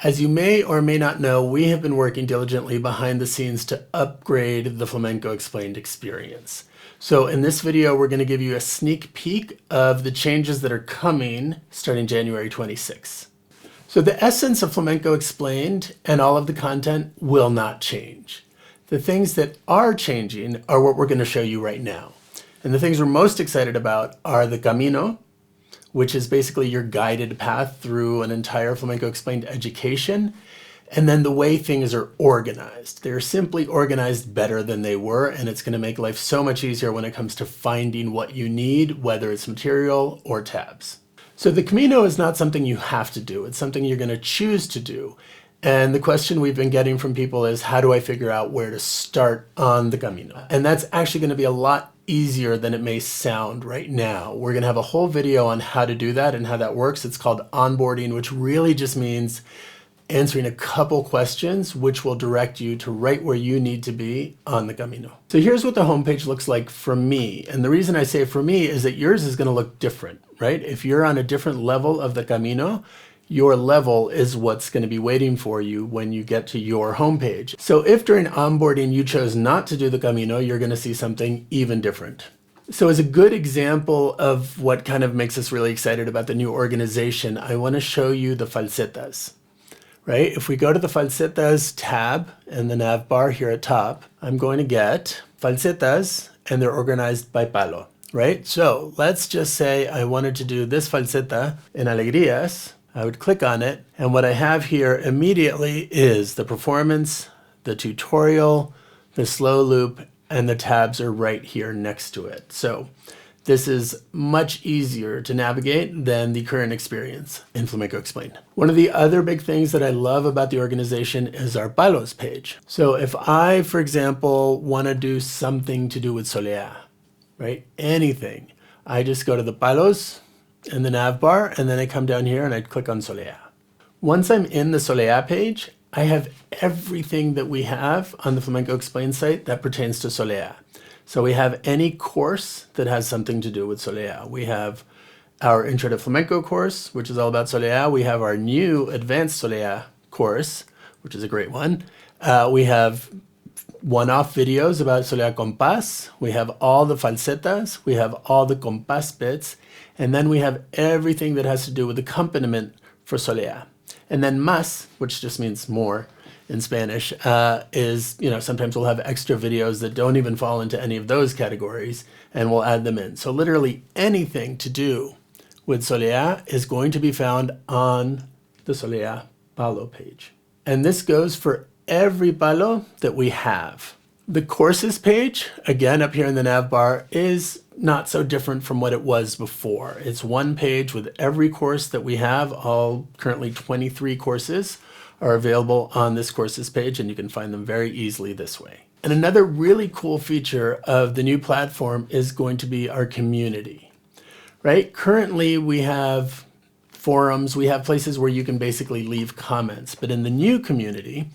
As you may or may not know, we have been working diligently behind the scenes to upgrade the Flamenco Explained experience. So in this video, we're going to give you a sneak peek of the changes that are coming starting January 26th. So the essence of Flamenco Explained and all of the content will not change. The things that are changing are what we're going to show you right now. And the things we're most excited about are the Camino, which is basically your guided path through an entire Flamenco Explained education, and then the way things are organized. They're simply organized better than they were, and it's going to make life so much easier when it comes to finding what you need, whether it's material or tabs. So the Camino is not something you have to do. It's something you're going to choose to do. And the question we've been getting from people is, how do I figure out where to start on the Camino? And that's actually going to be a lot easier than it may sound right now. We're going to have a whole video on how to do that and how that works. It's called onboarding, which really just means answering a couple questions, which will direct you to right where you need to be on the Camino. So here's what the homepage looks like for me. And the reason I say for me is that yours is going to look different, right? If you're on a different level of the Camino, your level is what's going to be waiting for you when you get to your homepage. So if during onboarding you chose not to do the Camino, you're going to see something even different. So as a good example of what kind of makes us really excited about the new organization, I want to show you the falsetas, right? If we go to the falsetas tab in the nav bar here at top, I'm going to get falsetas and they're organized by palo, right? So let's just say I wanted to do this falseta in alegrías. I would click on it, and what I have here immediately is the performance, the tutorial, the slow loop, and the tabs are right here next to it. So this is much easier to navigate than the current experience in Flamenco Explained. One of the other big things that I love about the organization is our palos page. So if I, for example, want to do something to do with Soleá, right? Anything, I just go to the palos in the nav bar, and then I come down here and I click on Soleá. Once I'm in the Soleá page, I have everything that we have on the Flamenco Explained site that pertains to Soleá. So we have any course that has something to do with Soleá. We have our Intro to Flamenco course, which is all about Soleá. We have our new Advanced Soleá course, which is a great one. We have one-off videos about Soleá Compás. We have all the falsetas. We have all the compás bits. And then we have everything that has to do with accompaniment for Soleá. And then más, which just means more in Spanish, is, sometimes we'll have extra videos that don't even fall into any of those categories, and we'll add them in. So literally anything to do with Soleá is going to be found on the Soleá Palo page. And this goes for every palo that we have. The courses page, again up here in the nav bar, is not so different from what it was before. It's one page with every course that we have. All currently 23 courses are available on this courses page, and you can find them very easily this way. And another really cool feature of the new platform is going to be our community, right? Currently we have forums, we have places where you can basically leave comments, but in the new community,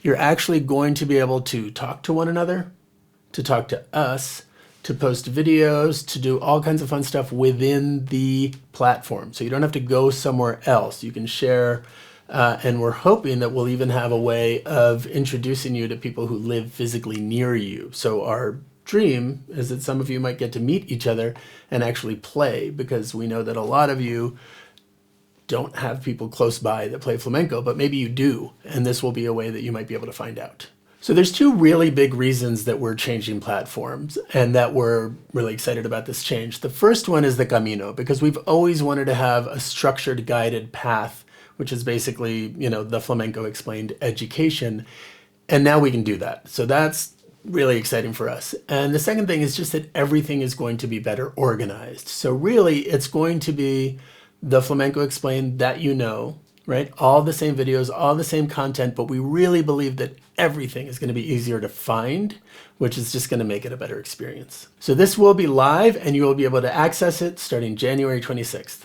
you're actually going to be able to talk to one another, to talk to us, to post videos, to do all kinds of fun stuff within the platform. So you don't have to go somewhere else. You can share, and we're hoping that we'll even have a way of introducing you to people who live physically near you. So our dream is that some of you might get to meet each other and actually play, because we know that a lot of you don't have people close by that play flamenco, but maybe you do, and this will be a way that you might be able to find out. So there's two really big reasons that we're changing platforms and that we're really excited about this change. The first one is the Camino, because we've always wanted to have a structured guided path, which is basically, the Flamenco Explained education, and now we can do that. So that's really exciting for us. And the second thing is just that everything is going to be better organized. So really, it's going to be the Flamenco Explained that right? All the same videos, all the same content, but we really believe that everything is going to be easier to find, which is just going to make it a better experience. So this will be live, and you will be able to access it starting January 26th.